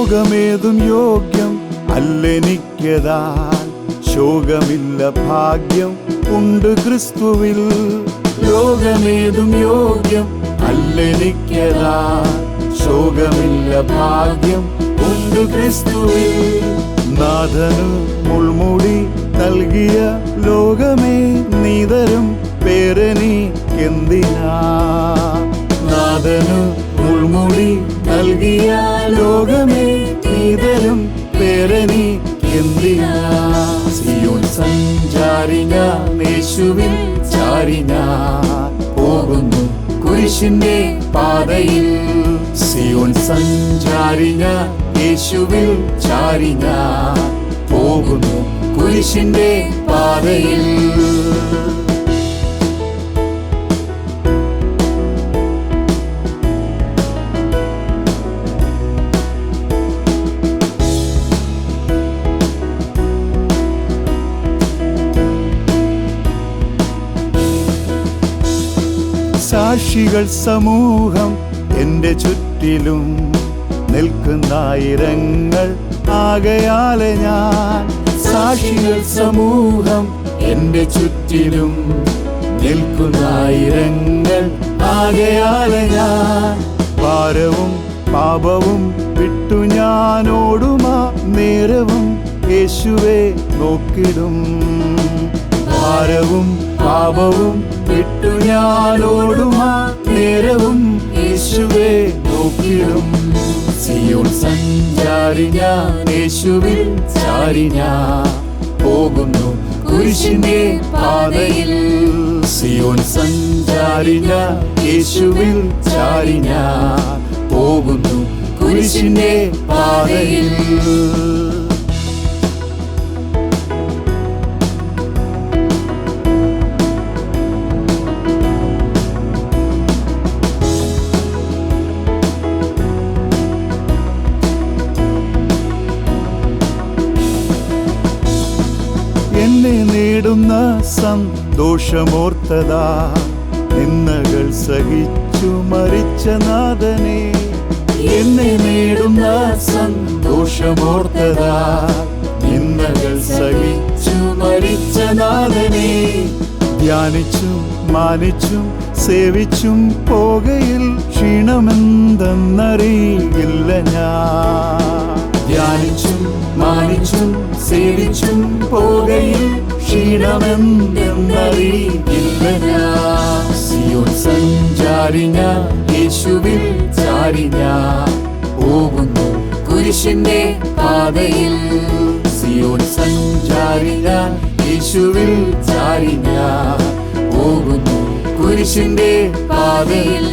ലോകമേതും യോഗ്യം അല്ലെനിക്കതാൽ ശോകമില്ല ഭാഗ്യം ഉണ്ട് ക്രിസ്തുവിൽ. ലോകമേതും യോഗ്യം അല്ലെനിക്കതാൽ ശോകമില്ല ഭാഗ്യം ഉണ്ട് ക്രിസ്തുവിൽ. നാഥനു മുൾമുടി നൽകിയ ലോകമേ നീതരും പേരെനിക്കെന്തിനാ. നാഥനു മുൾമുടി നൽകിയ ലോകമേ നീതരും പേരെനിക്കെന്തിനാ. സിയോൻ സഞ്ചാരി ഞാൻ യേശുവിൽ ചാരി ഞാൻ പോകുന്നു കുരിശിന്റെ പാതയിൽ. സിയോൻ സഞ്ചാരി ഞാൻ യേശുവിൽ ചാരി ഞാൻ പോകുന്നു കുരിശിന്റെ പാതയിൽ. സാക്ഷികൾ സമൂഹം എൻ്റെ ചുറ്റിലും നിൽക്കുന്നായിരങ്ങൾ ആകയാലെ ഞാൻ. സാക്ഷികൾ സമൂഹം എൻ്റെ ചുറ്റിലും നിൽക്കുന്നായിരങ്ങൾ ആകയാലെ ഞാൻ. ഭാരവും പാപവും വിട്ടു ഞാനോടുമാ നേരവും യേശുവെ നോക്കിടും. ഭാരവും പാപവും വിട്ടു ഞാനോടുമാ നേരവും യേശുവെ നോക്കിടും. സിയോൻ സഞ്ചാരി ഞാൻ യേശുവിൽ ചാരി ഞാൻ പോകുന്നു കുരിശിന്റെ പാതയിൽ. സിയോൻ സഞ്ചാരി ഞാൻ യേശുവിൽ ചാരി ഞാൻ പോകുന്നു കുരിശിന്റെ പാതയിൽ. എന്നെ നേടുന്ന സന്തോഷമോർത്തതാ നിന്ദകൾ സഹിച്ചു മരിച്ച നാഥനെ. എന്നെ നേടുന്ന സന്തോഷമോർത്തതാ നിന്ദകൾ സഹിച്ചു മരിച്ച നാഥനെ. ധ്യാനിച്ചും മാനിച്ചും സേവിച്ചും പോകയിൽ ക്ഷീണമെന്തെന്നറിയില്ല ഞാൻ. ധ്യാനിച്ചും മാനിച്ചും സേവിച്ചും പോകയിൽ ക്ഷീണമെന്തെന്നറിയില്ല ഞാൻ. സിയോൻ സഞ്ചാരി ഞാൻ യേശുവിൽ ചാരി ഞാൻ പോകുന്നു കുരിശിന്റെ പാതയിൽ. സിയോൻ സഞ്ചാരി ഞാൻ യേശുവിൽ ചാരി ഞാൻ പോകുന്നു കുരിശിന്റെ പാതയിൽ.